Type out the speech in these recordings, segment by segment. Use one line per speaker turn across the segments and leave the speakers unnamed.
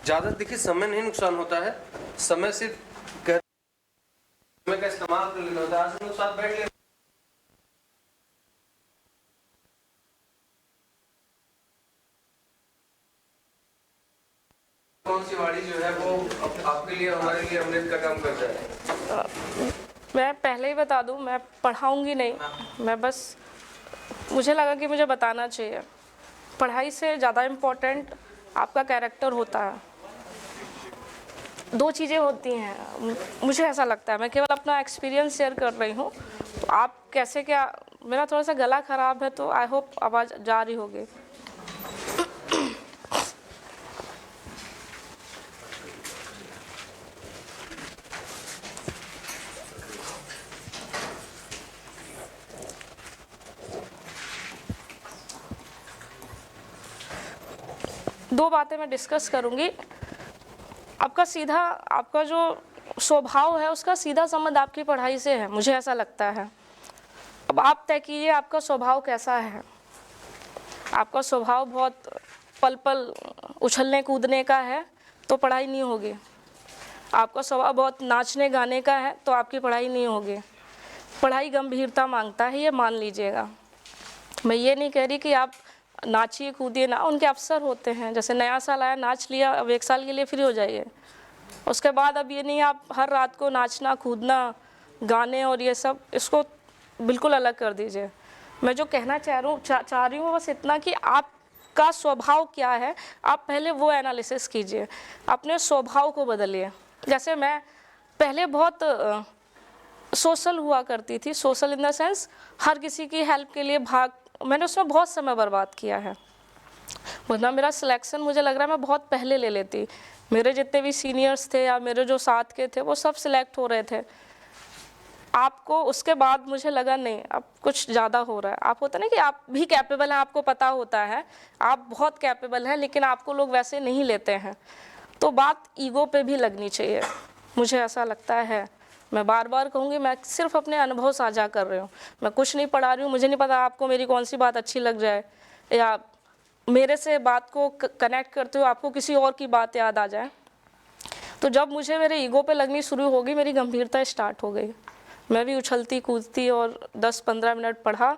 ज़्यादा देखिए समय नहीं नुकसान होता है, समय सिर्फ समय का इस्तेमाल कर लेना होता है। आज हम लोग साथ बैठ ले कौन सी वाड़ी जो है वो आपके लिए हमारे लिए अमृत का काम कर जाए।
मैं पहले ही बता दूं, मैं पढ़ाऊंगी नहीं, मैं बस मुझे लगा कि मुझे बताना चाहिए। पढ़ाई से ज़्यादा इम्पोर्टेंट आपका कैरेक्टर होता है। दो चीज़ें होती हैं, मुझे ऐसा लगता है, मैं केवल अपना एक्सपीरियंस शेयर कर रही हूँ। तो आप कैसे क्या, मेरा थोड़ा सा गला ख़राब है तो आई होप आवाज़ जा रही होगी। दो बातें मैं डिस्कस करूँगी। आपका जो स्वभाव है उसका सीधा संबंध आपकी पढ़ाई से है, मुझे ऐसा लगता है। अब आप तय कीजिए आपका स्वभाव कैसा है। आपका स्वभाव बहुत पल पल उछलने कूदने का है तो पढ़ाई नहीं होगी। आपका स्वभाव बहुत नाचने गाने का है तो आपकी पढ़ाई नहीं होगी। पढ़ाई गंभीरता मांगता है, ये मान लीजिएगा। मैं ये नहीं कह रही कि आप नाचिए कूदिए ना, उनके अवसर होते हैं। जैसे नया साल आया, नाच लिया, अब एक साल के लिए फ्री हो जाइए। उसके बाद अब ये नहीं आप हर रात को नाचना कूदना गाने और ये सब, इसको बिल्कुल अलग कर दीजिए। मैं जो कहना चाह रही हूँ बस इतना कि आपका स्वभाव क्या है, आप पहले वो एनालिसिस कीजिए, अपने स्वभाव को बदलिए। जैसे मैं पहले बहुत सोशल हुआ करती थी, सोशल इन द सेंस हर किसी की हेल्प के लिए मैंने उसमें बहुत समय बर्बाद किया है। वरना मेरा सिलेक्शन मुझे लग रहा है मैं बहुत पहले ले लेती। मेरे जितने भी सीनियर्स थे या मेरे जो साथ के थे वो सब सिलेक्ट हो रहे थे। आपको उसके बाद मुझे लगा नहीं, अब कुछ ज़्यादा हो रहा है। आप होता ना कि आप भी कैपेबल हैं, आपको पता होता है आप बहुत कैपेबल हैं, लेकिन आपको लोग वैसे नहीं लेते हैं। तो बात ईगो पे भी लगनी चाहिए, मुझे ऐसा लगता है। मैं बार बार कहूँगी, मैं सिर्फ अपने अनुभव साझा कर रही हूँ, मैं कुछ नहीं पढ़ा रही हूँ। मुझे नहीं पता आपको मेरी कौन सी बात अच्छी लग जाए या मेरे से बात को कनेक्ट करते हुए आपको किसी और की बात याद आ जाए। तो जब मुझे मेरे ईगो पे लगनी शुरू होगी, मेरी गंभीरता स्टार्ट हो गई। मैं भी उछलती कूदती और 10-15 मिनट पढ़ा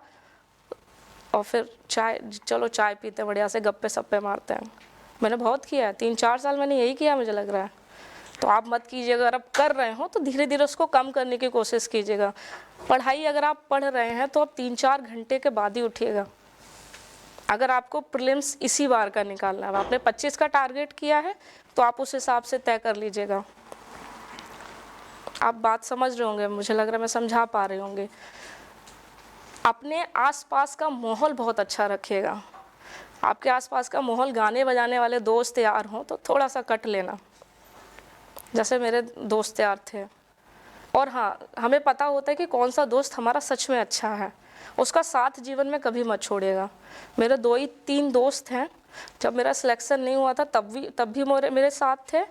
और फिर चलो चाय पीते बढ़िया से, गप्पे सप्पे मारते हैं। मैंने बहुत किया है, 3-4 साल मैंने यही किया मुझे लग रहा है। तो आप मत कीजिएगा, अगर आप कर रहे हो तो धीरे धीरे उसको कम करने की कोशिश कीजिएगा। पढ़ाई अगर आप पढ़ रहे हैं तो आप 3-4 घंटे के बाद ही उठिएगा। अगर आपको प्रीलिम्स इसी बार का निकालना है, आपने 25 का टारगेट किया है तो आप उस हिसाब से तय कर लीजिएगा। आप बात समझ रहे होंगे, मुझे लग रहा है मैं समझा पा रहे होंगे। अपने आसपास का माहौल बहुत अच्छा रखिएगा। आपके आसपास का माहौल गाने बजाने वाले दोस्त यार हों तो थोड़ा सा कट लेना, जैसे मेरे दोस्त यार थे। और हाँ, हमें पता होता है कि कौन सा दोस्त हमारा सच में अच्छा है, उसका साथ जीवन में कभी मत छोड़िएगा। मेरे 2-3 दोस्त हैं, जब मेरा सिलेक्शन नहीं हुआ था तब भी मेरे साथ थे,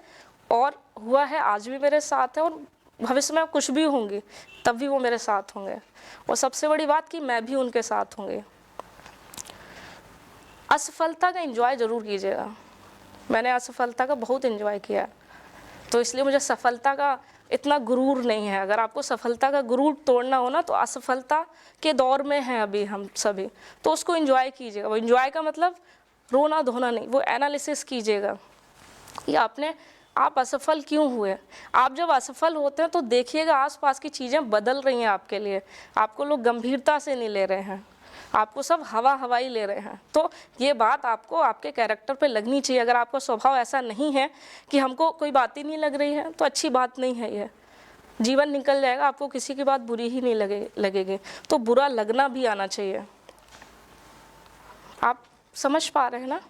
और हुआ है आज भी मेरे साथ है, और भविष्य में कुछ भी होंगे तब भी वो मेरे साथ होंगे। और सबसे बड़ी बात कि मैं भी उनके साथ होंगे। असफलता का एंजॉय ज़रूर कीजिएगा। मैंने असफलता का बहुत एंजॉय किया, तो इसलिए मुझे सफलता का इतना गुरूर नहीं है। अगर आपको सफलता का गुरूर तोड़ना हो ना, तो असफलता के दौर में हैं अभी हम सभी, तो उसको एंजॉय कीजिएगा। वो एंजॉय का मतलब रोना धोना नहीं, वो एनालिसिस कीजिएगा कि आप असफल क्यों हुए। आप जब असफल होते हैं तो देखिएगा आसपास की चीज़ें बदल रही हैं आपके लिए, आपको लोग गंभीरता से नहीं ले रहे हैं, आपको सब हवाई ले रहे हैं। तो ये बात आपको आपके कैरेक्टर पे लगनी चाहिए। अगर आपका स्वभाव ऐसा नहीं है कि हमको कोई बात ही नहीं लग रही है, तो अच्छी बात नहीं है ये। जीवन निकल जाएगा, आपको किसी की बात बुरी ही नहीं लगेगी। तो बुरा लगना भी आना चाहिए। आप समझ पा रहे हैं ना?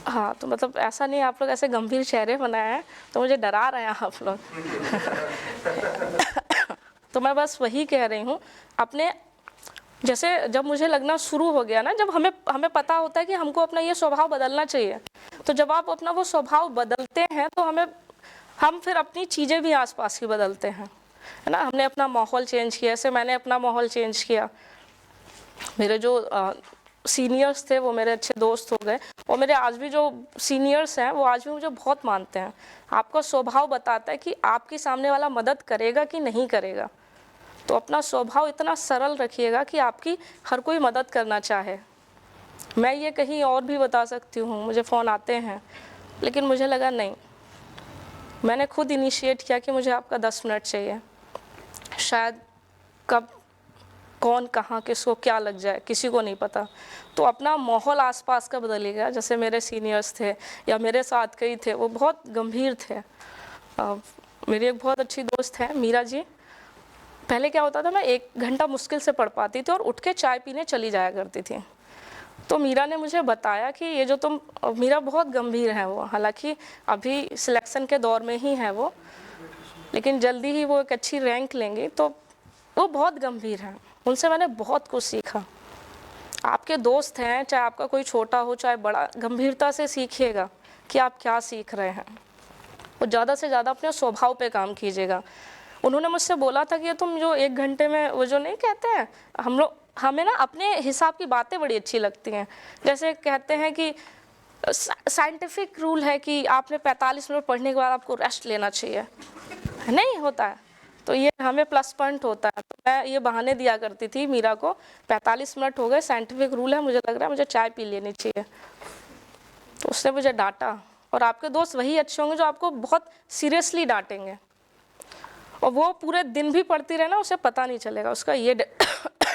हाँ, तो मतलब ऐसा नहीं आप लोग ऐसे गंभीर चेहरे बनाए हैं तो मुझे डरा रहे हैं आप लोग। तो मैं बस वही कह रही हूँ, अपने जैसे जब मुझे लगना शुरू हो गया ना, जब हमें पता होता है कि हमको अपना ये स्वभाव बदलना चाहिए, तो जब आप अपना वो स्वभाव बदलते हैं तो हम फिर अपनी चीज़ें भी आसपास की बदलते हैं, है ना। हमने अपना माहौल चेंज किया, ऐसे मैंने अपना माहौल चेंज किया। मेरे जो सीनियर्स थे वो मेरे अच्छे दोस्त हो गए, और मेरे आज भी जो सीनियर्स हैं वो आज भी मुझे बहुत मानते हैं। आपका स्वभाव बताता है कि आपके सामने वाला मदद करेगा कि नहीं करेगा। तो अपना स्वभाव इतना सरल रखिएगा कि आपकी हर कोई मदद करना चाहे। मैं ये कहीं और भी बता सकती हूँ, मुझे फ़ोन आते हैं, लेकिन मुझे लगा नहीं, मैंने खुद इनिशिएट किया कि मुझे आपका 10 मिनट चाहिए। शायद कब कौन कहाँ किसको क्या लग जाए किसी को नहीं पता। तो अपना माहौल आसपास का बदलिएगा। जैसे मेरे सीनियर्स थे या मेरे साथ कई थे, वो बहुत गंभीर थे। मेरी एक बहुत अच्छी दोस्त है मीरा जी। पहले क्या होता था, मैं 1 घंटा मुश्किल से पढ़ पाती थी और उठ के चाय पीने चली जाया करती थी। तो मीरा ने मुझे बताया कि ये जो तुम, मीरा बहुत गंभीर है वो, हालांकि अभी सिलेक्शन के दौर में ही है वो, लेकिन जल्दी ही वो एक अच्छी रैंक लेंगी। तो वो बहुत गंभीर हैं, उनसे मैंने बहुत कुछ सीखा। आपके दोस्त हैं, चाहे आपका कोई छोटा हो चाहे बड़ा, गंभीरता से सीखिएगा कि आप क्या सीख रहे हैं, और ज़्यादा से ज़्यादा अपने स्वभाव पे काम कीजिएगा। उन्होंने मुझसे बोला था कि ये तुम जो 1 घंटे में, वो जो नहीं कहते हैं हम लोग, हमें ना अपने हिसाब की बातें बड़ी अच्छी लगती हैं। जैसे कहते हैं कि साइंटिफिक रूल है कि आपने 45 मिनट पढ़ने के बाद आपको रेस्ट लेना चाहिए, नहीं होता है। तो ये हमें प्लस पॉइंट होता है। तो मैं ये बहाने दिया करती थी मीरा को, 45 मिनट हो गए, साइंटिफिक रूल है, मुझे लग रहा है मुझे चाय पी लेनी चाहिए। तो उसने मुझे डांटा। और आपके दोस्त वही अच्छे होंगे जो आपको बहुत सीरियसली डांटेंगे, और वो पूरे दिन भी पढ़ती रहे ना, उसे पता नहीं चलेगा। उसका ये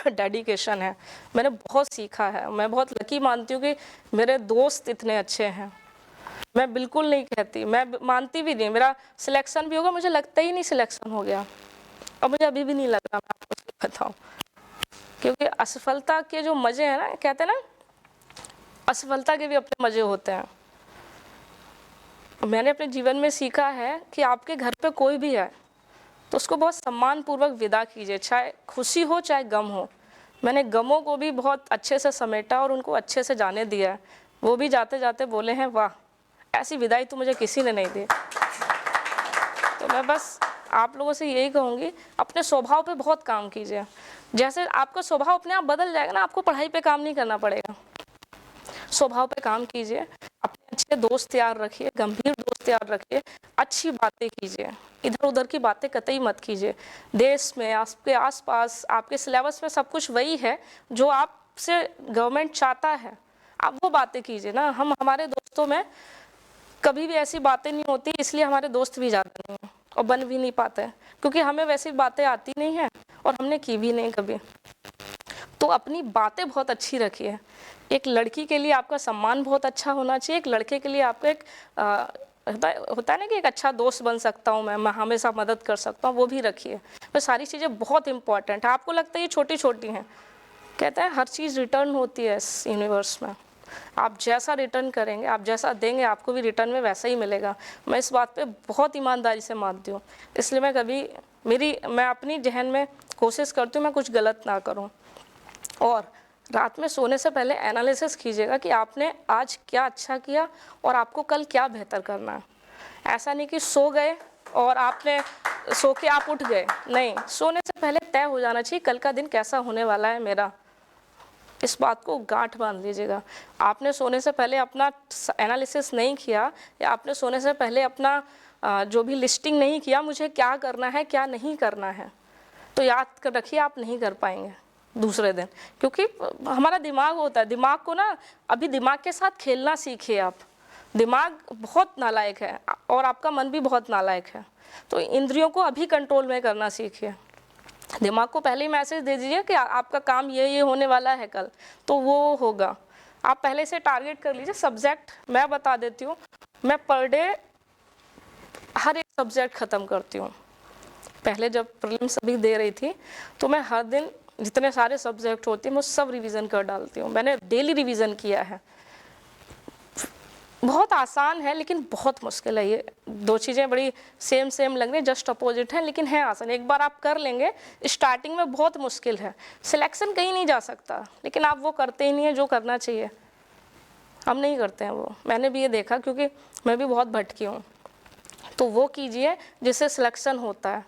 डेडिकेशन है। मैंने बहुत सीखा है। मैं बहुत लकी मानती हूँ कि मेरे दोस्त इतने अच्छे हैं। मैं बिल्कुल नहीं कहती, मैं मानती भी नहीं मेरा सिलेक्शन भी होगा, मुझे लगता ही नहीं सिलेक्शन हो गया, और मुझे अभी भी नहीं लग रहा, मैं आपको बताऊँ। क्योंकि असफलता के जो मज़े हैं ना, कहते हैं ना, असफलता के भी अपने मज़े होते हैं। मैंने अपने जीवन में सीखा है कि आपके घर पे कोई भी है तो उसको बहुत सम्मानपूर्वक विदा कीजिए, चाहे खुशी हो चाहे गम हो। मैंने गमों को भी बहुत अच्छे से समेटा और उनको अच्छे से जाने दिया है। वो भी जाते जाते बोले हैं, वाह, ऐसी विदाई तो मुझे किसी ने नहीं दी। तो मैं बस आप लोगों से यही कहूँगी, अपने स्वभाव पे बहुत काम कीजिए। जैसे आपका स्वभाव अपने आप बदल जाएगा ना, आपको पढ़ाई पे काम नहीं करना पड़ेगा। स्वभाव पे काम कीजिए, अपने अच्छे दोस्त तैयार रखिए, गंभीर दोस्त तैयार रखिए, अच्छी बातें कीजिए, इधर उधर की बातें कतई मत कीजिए। देश में, आपके आसपास, आपके सिलेबस में सब कुछ वही है जो आपसे गवर्नमेंट चाहता है, आप वो बातें कीजिए ना। हमारे दोस्तों में कभी भी ऐसी बातें नहीं होती, इसलिए हमारे दोस्त भी ज़्यादा नहीं हैं और बन भी नहीं पाते, क्योंकि हमें वैसी बातें आती नहीं हैं और हमने की भी नहीं कभी। तो अपनी बातें बहुत अच्छी रखिए। एक लड़की के लिए आपका सम्मान बहुत अच्छा होना चाहिए, एक लड़के के लिए आपका एक होता है ना कि एक अच्छा दोस्त बन सकता हूँ मैं हमेशा मदद कर सकता हूँ, वो भी रखिए। तो सारी चीज़ें बहुत इंपॉर्टेंट है। आपको लगता है ये छोटी छोटी हैं, कहते हैं हर चीज़ रिटर्न होती है इस यूनिवर्स में। आप जैसा रिटर्न करेंगे, आप जैसा देंगे, आपको भी रिटर्न में वैसा ही मिलेगा। मैं इस बात पे बहुत ईमानदारी से मानती हूँ, इसलिए मैं कभी मैं अपनी जहन में कोशिश करती हूँ मैं कुछ गलत ना करूँ। और रात में सोने से पहले एनालिसिस कीजिएगा कि आपने आज क्या अच्छा किया और आपको कल क्या बेहतर करना है। ऐसा नहीं कि सो गए और आपने सो के आप उठ गए, नहीं, सोने से पहले तय हो जाना चाहिए कल का दिन कैसा होने वाला है मेरा। इस बात को गांठ बांध लीजिएगा। आपने सोने से पहले अपना एनालिसिस नहीं किया, या आपने सोने से पहले अपना जो भी लिस्टिंग नहीं किया, मुझे क्या करना है क्या नहीं करना है, तो याद कर रखिए आप नहीं कर पाएंगे दूसरे दिन। क्योंकि हमारा दिमाग होता है, दिमाग को ना अभी दिमाग के साथ खेलना सीखिए आप। दिमाग बहुत नालायक है और आपका मन भी बहुत नालायक है, तो इंद्रियों को अभी कंट्रोल में करना सीखिए। दिमाग को पहले ही मैसेज दे दीजिए कि आपका काम ये होने वाला है कल, तो वो होगा। आप पहले से टारगेट कर लीजिए। सब्जेक्ट मैं बता देती हूँ, मैं पर डे हर एक सब्जेक्ट ख़त्म करती हूँ। पहले जब प्रीलिम्स अभी दे रही थी तो मैं हर दिन जितने सारे सब्जेक्ट होते हैं मैं सब रिवीजन कर डालती हूँ। मैंने डेली रिवीजन किया है। बहुत आसान है लेकिन बहुत मुश्किल है। ये दो चीज़ें बड़ी सेम लग रही, जस्ट अपोजिट हैं, लेकिन है आसान। एक बार आप कर लेंगे, स्टार्टिंग में बहुत मुश्किल है, सिलेक्शन कहीं नहीं जा सकता, लेकिन आप वो करते ही नहीं है जो करना चाहिए। हम नहीं करते हैं वो, मैंने भी ये देखा, क्योंकि मैं भी बहुत भटकी हूँ। तो वो कीजिए जिससे सिलेक्शन होता है।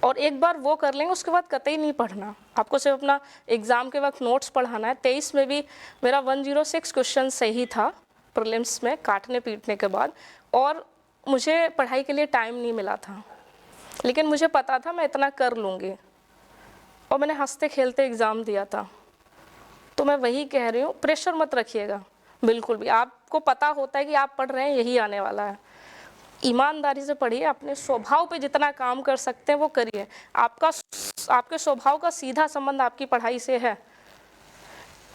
और एक बार वो कर लेंगे उसके बाद कतई नहीं पढ़ना, आपको सिर्फ अपना एग्ज़ाम के वक्त नोट्स पढ़ाना है। 23 में भी मेरा 106 क्वेश्चन सही था प्रीलिम्स में काटने पीटने के बाद, और मुझे पढ़ाई के लिए टाइम नहीं मिला था, लेकिन मुझे पता था मैं इतना कर लूँगी, और मैंने हंसते खेलते एग्ज़ाम दिया था। तो मैं वही कह रही हूँ, प्रेशर मत रखिएगा बिल्कुल भी। आपको पता होता है कि आप पढ़ रहे हैं यही आने वाला है, ईमानदारी से पढ़िए, अपने स्वभाव पे जितना काम कर सकते हैं वो करिए। आपके स्वभाव का सीधा संबंध आपकी पढ़ाई से है।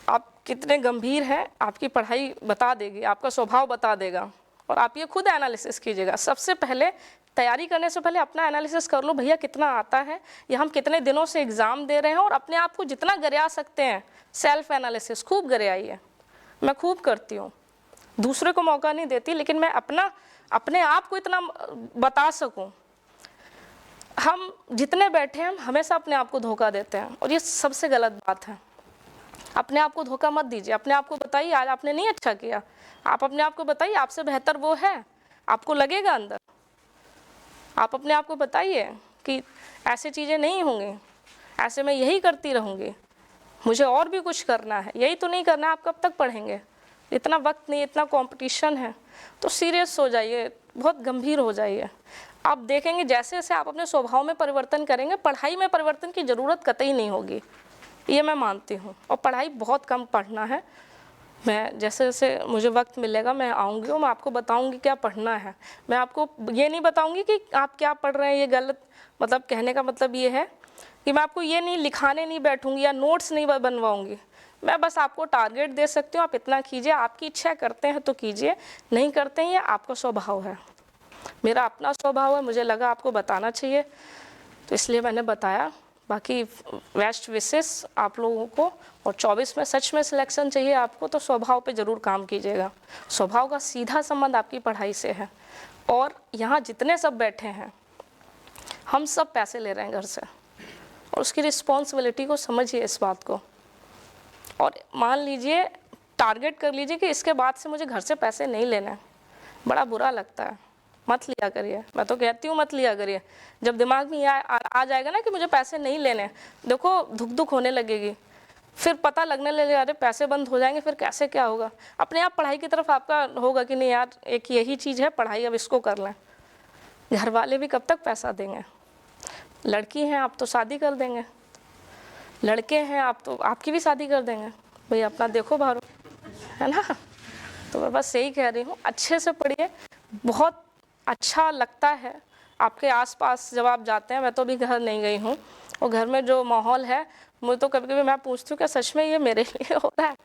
आप कितने गंभीर हैं आपकी पढ़ाई बता देगी, आपका स्वभाव बता देगा। और आप ये खुद एनालिसिस कीजिएगा। सबसे पहले तैयारी करने से पहले अपना एनालिसिस कर लो, भैया कितना आता है, या हम कितने दिनों से एग्ज़ाम दे रहे हैं, और अपने आप को जितना गरिया सकते हैं सेल्फ एनालिसिस खूब गरियाइए। मैं खूब करती हूँ, दूसरे को मौका नहीं देती, लेकिन मैं अपने आप को इतना बता सकूं। हम जितने बैठे हैं हम हमेशा अपने आप को धोखा देते हैं, और ये सबसे गलत बात है। अपने आप को धोखा मत दीजिए। अपने आप को बताइए आज आपने नहीं अच्छा किया, आप अपने आप को बताइए आपसे बेहतर वो है, आपको लगेगा अंदर। आप अपने आप को बताइए कि ऐसे चीज़ें नहीं होंगी, ऐसे मैं यही करती रहूँगी, मुझे और भी कुछ करना है, यही तो नहीं करना है। आप कब तक पढ़ेंगे, इतना वक्त नहीं, इतना कंपटीशन है। तो सीरियस हो जाइए, बहुत गंभीर हो जाइए। आप देखेंगे जैसे जैसे आप अपने स्वभाव में परिवर्तन करेंगे, पढ़ाई में परिवर्तन की ज़रूरत कतई नहीं होगी, ये मैं मानती हूँ। और पढ़ाई बहुत कम पढ़ना है। मैं जैसे जैसे मुझे वक्त मिलेगा मैं आऊँगी और मैं आपको बताऊँगी क्या पढ़ना है। मैं आपको ये नहीं बताऊँगी कि आप क्या पढ़ रहे हैं, ये गलत, मतलब कहने का मतलब ये है कि मैं आपको ये नहीं लिखाने नहीं बैठूँगी या नोट्स नहीं बनवाऊँगी। मैं बस आपको टारगेट दे सकती हूँ, आप इतना कीजिए, आपकी इच्छा करते हैं तो कीजिए, नहीं करते हैं ये आपका स्वभाव है। मेरा अपना स्वभाव है, मुझे लगा आपको बताना चाहिए तो इसलिए मैंने बताया। बाकी बेस्ट विशेस आप लोगों को, और 24 में सच में सिलेक्शन चाहिए आपको तो स्वभाव पे ज़रूर काम कीजिएगा। स्वभाव का सीधा संबंध आपकी पढ़ाई से है। और यहाँ जितने सब बैठे हैं हम सब पैसे ले रहे हैं घर से, और उसकी रिस्पॉन्सिबिलिटी को समझिए इस बात को। और मान लीजिए टारगेट कर लीजिए कि इसके बाद से मुझे घर से पैसे नहीं लेने। बड़ा बुरा लगता है, मत लिया करिए। मैं तो कहती हूँ मत लिया करिए। जब दिमाग में आ जाएगा ना कि मुझे पैसे नहीं लेने, देखो धुक होने लगेगी, फिर पता लगने लगेगा अरे पैसे बंद हो जाएंगे, फिर कैसे क्या होगा। अपने आप पढ़ाई की तरफ आपका होगा कि नहीं यार एक यही चीज़ है पढ़ाई, अब इसको कर लें। घर वाले भी कब तक पैसा देंगे। लड़की हैं आप तो शादी कर देंगे, लड़के हैं आप तो आपकी भी शादी कर देंगे। भाई अपना देखो भारो, है ना। तो मैं बस यही कह रही हूँ, अच्छे से पढ़िए। बहुत अच्छा लगता है आपके आसपास जब आप जाते हैं। मैं तो अभी घर नहीं गई हूँ, और घर में जो माहौल है, मुझे तो कभी कभी मैं पूछती हूँ क्या सच में ये मेरे लिए हो रहा है।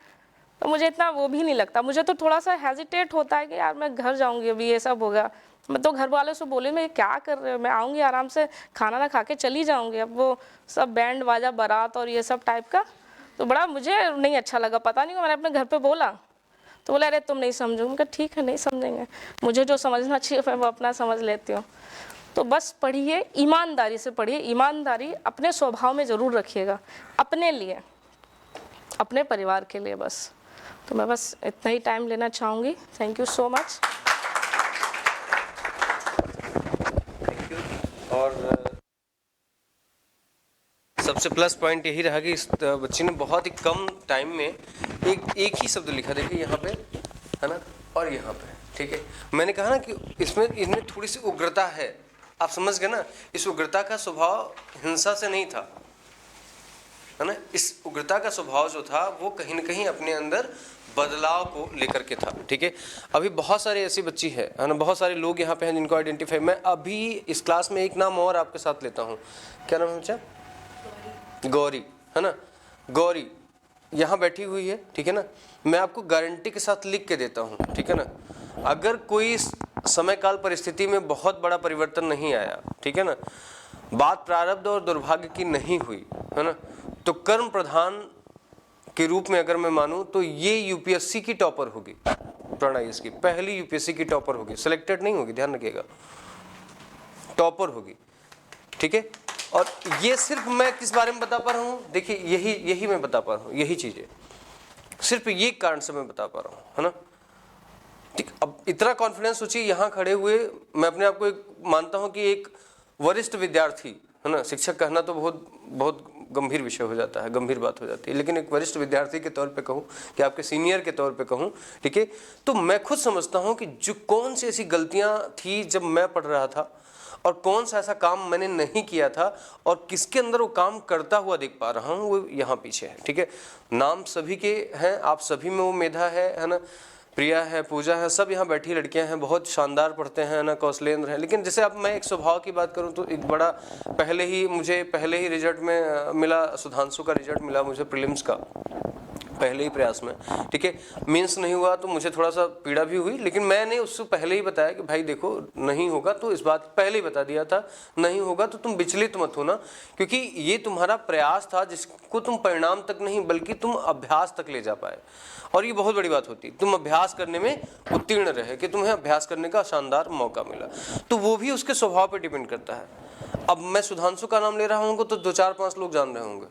तो मुझे इतना वो भी नहीं लगता। मुझे तो थोड़ा सा हेजिटेट होता है कि यार मैं घर जाऊँगी, अभी ये सब होगा। मैं तो घर वालों से बोली मैं क्या कर रहे हो, मैं आऊँगी आराम से खाना ना खा के चली जाऊँगी। अब वो सब बैंड बाजा बारात और ये सब टाइप का तो बड़ा मुझे नहीं अच्छा लगा। पता नहीं मैंने अपने घर पे बोला तो बोला अरे तुम नहीं समझोगे। उनका ठीक है नहीं समझेंगे, मुझे जो समझना चाहिए मैं वो अपना समझ लेती हूँ। तो बस पढ़िए, ईमानदारी से पढ़िए। ईमानदारी अपने स्वभाव में ज़रूर रखिएगा, अपने लिए, अपने परिवार के लिए बस। तो मैं बस इतना ही टाइम लेना चाहूँगी। Thank you so much.
और सबसे प्लस पॉइंट यही रहा कि इस बच्ची ने बहुत ही कम टाइम में एक ही शब्द लिखा। देखिए यहाँ पे है ना, और यहाँ पे, ठीक है। मैंने कहा ना कि इनमें थोड़ी सी उग्रता है, आप समझ गए ना। इस उग्रता का स्वभाव हिंसा से नहीं था, है ना। इस उग्रता का स्वभाव जो था वो कहीं ना कहीं अपने अंदर बदलाव को लेकर के था, ठीक है। अभी बहुत सारे ऐसी बच्ची है ना, बहुत सारे लोग यहाँ पे हैं जिनको आइडेंटिफाई। मैं अभी इस क्लास में एक नाम और आपके साथ लेता हूँ। क्या नाम है बच्चा? गौरी, है ना। गौरी यहाँ बैठी हुई है, ठीक है ना। मैं आपको गारंटी के साथ लिख के देता हूँ, ठीक है ना। अगर कोई समय काल परिस्थिति में बहुत बड़ा परिवर्तन नहीं आया, ठीक है ना, बात प्रारब्ध और दुर्भाग्य की नहीं हुई, है ना, तो कर्म प्रधान के रूप में अगर मैं मानूं तो ये यूपीएससी की टॉपर होगी। प्रणय इसकी पहली यूपीएससी की टॉपर होगी, सिलेक्टेड नहीं होगी, ध्यान रखिएगा, टॉपर होगी, ठीक है। और ये सिर्फ मैं किस बारे में बता पा रहा हूँ, देखिए यही मैं बता पा रहा हूँ, यही चीजें सिर्फ ये कारण से मैं बता पा रहा हूँ, है ना। ठीक, अब इतना कॉन्फिडेंस सोचिए यहाँ खड़े हुए मैं अपने आप को एक मानता हूँ कि एक वरिष्ठ विद्यार्थी, है ना, शिक्षक कहना तो बहुत बहुत गंभीर विषय हो जाता है, गंभीर बात हो जाती है, लेकिन एक वरिष्ठ विद्यार्थी के तौर पे कहूँ कि आपके सीनियर के तौर पे कहूँ, ठीक है, तो मैं खुद समझता हूँ कि जो कौन सी ऐसी गलतियाँ थी जब मैं पढ़ रहा था और कौन सा ऐसा काम मैंने नहीं किया था और किसके अंदर वो काम करता हुआ देख पा रहा हूँ, वो यहाँ पीछे है। ठीक है, नाम सभी के हैं, आप सभी में वो मेधा है ना, प्रिया है, पूजा है, सब यहाँ बैठी लड़कियां हैं, बहुत शानदार पढ़ते हैं ना, कौशलेंद्र हैं। लेकिन जैसे अब मैं एक स्वभाव की बात करूं तो एक बड़ा मुझे पहले ही रिजल्ट में मिला, सुधांशु का रिजल्ट मिला मुझे प्रीलिम्स का पहले ही प्रयास में, ठीक है, मीन्स नहीं हुआ तो मुझे थोड़ा सा पीड़ा भी हुई, लेकिन मैंने उससे पहले ही बताया कि भाई देखो नहीं होगा, तो इस बात पहले ही बता दिया था, नहीं होगा तो तुम विचलित मत होना, क्योंकि ये तुम्हारा प्रयास था जिसको तुम परिणाम तक नहीं बल्कि तुम अभ्यास तक ले जा पाए, और ये बहुत बड़ी बात होती है, तुम अभ्यास करने में उत्तीर्ण रहे, कि तुम्हें अभ्यास करने का शानदार मौका मिला, तो वो भी उसके स्वभाव पर डिपेंड करता है। अब मैं सुधांशु का नाम ले रहा हूँ तो 2-4-5 लोग जान रहे होंगे,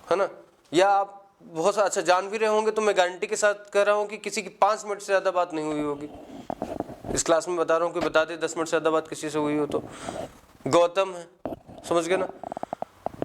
है ना, या आप बहुत सा अच्छा जान भी रहे होंगे, तो मैं गारंटी के साथ कह रहा हूँ कि किसी की 5 मिनट से ज़्यादा बात नहीं हुई होगी इस क्लास में, बता रहा हूँ कि बता दे 10 मिनट से ज़्यादा बात किसी से हुई हो तो गौतम है, समझ गए ना।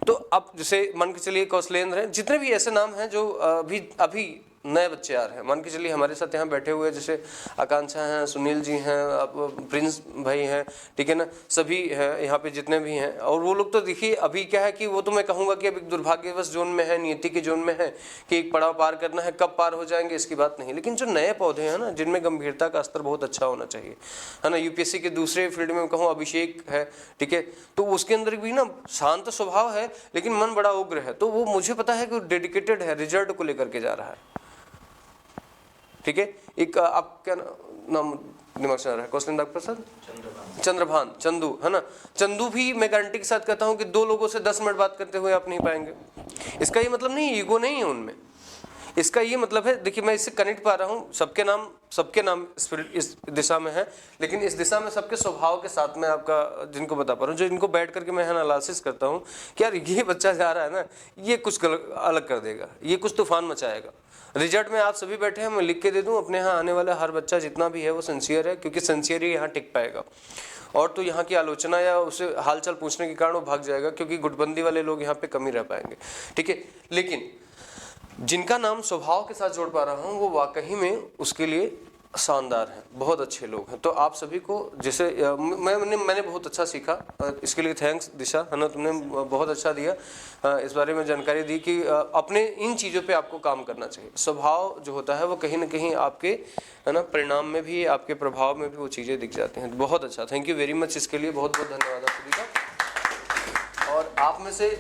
तो अब जैसे मान के चलिए कौशलेंद्र हैं, जितने भी ऐसे नाम हैं जो अभी नए बच्चे आ रहे हैं, मान के चलिए हमारे साथ यहाँ बैठे हुए जैसे आकांक्षा हैं, सुनील जी हैं, प्रिंस भाई हैं, ठीक है ना, सभी हैं यहाँ पे जितने भी हैं, और वो लोग तो देखिए अभी क्या है कि वो तो मैं कहूँगा कि अभी दुर्भाग्यवश जोन में है, नियति के जोन में है कि एक पड़ाव पार करना है, कब पार हो जाएंगे इसकी बात नहीं, लेकिन जो नए पौधे हैं ना, जिनमें गंभीरता का स्तर बहुत अच्छा होना चाहिए, है ना, यूपीएससी के दूसरे फील्ड में कहूँ अभिषेक है, ठीक है, तो उसके अंदर भी ना शांत स्वभाव है लेकिन मन बड़ा उग्र है, तो वो मुझे पता है कि वो डेडिकेटेड है, रिजल्ट को लेकर के जा रहा है, ठीक है। एक आप क्या नाम दिमाग से आ रहा है, कौशलेंद्र प्रसाद, चंद्रभान, चंदू, है ना, चंदू भी मैं गारंटी के साथ कहता हूं कि 2 लोगों से 10 मिनट बात करते हुए आप नहीं पाएंगे। इसका ये मतलब नहीं ईगो नहीं है उनमें, इसका ये मतलब है, देखिए मैं इससे कनेक्ट पा रहा हूँ, सबके नाम इस दिशा में है, लेकिन इस दिशा में सबके स्वभाव के साथ में आपका जिनको बता पा रहा हूँ, जो इनको बैठ करके मैं एनालिसिस करता हूँ कि यार ये बच्चा जा रहा है ना, ये कुछ अलग कर देगा, ये कुछ तूफान मचाएगा। रिजल्ट में आप सभी बैठे हैं, मैं लिख के दे दूं, अपने यहाँ आने वाला हर बच्चा जितना भी है वो सिंसियर है, क्योंकि सिंसियर ही यहाँ टिक पाएगा, और तो यहाँ की आलोचना या उसे हालचाल पूछने के कारण वो भाग जाएगा, क्योंकि गुटबंदी वाले लोग यहाँ पे कम ही रह पाएंगे, ठीक है। लेकिन जिनका नाम स्वभाव के साथ जोड़ पा रहा हूँ वो वाकई में उसके लिए शानदार हैं, बहुत अच्छे लोग हैं। तो आप सभी को जैसे मैंने बहुत अच्छा सीखा, इसके लिए थैंक्स दिशा, है ना, तुमने बहुत अच्छा दिया, इस बारे में जानकारी दी कि अपने इन चीज़ों पे आपको काम करना चाहिए। स्वभाव जो होता है वो कहीं ना कहीं आपके, है ना, परिणाम में भी, आपके प्रभाव में भी वो चीज़ें दिख जाती हैं। बहुत अच्छा, थैंक यू वेरी मच, इसके लिए बहुत बहुत धन्यवाद आप सभी का। और आप में से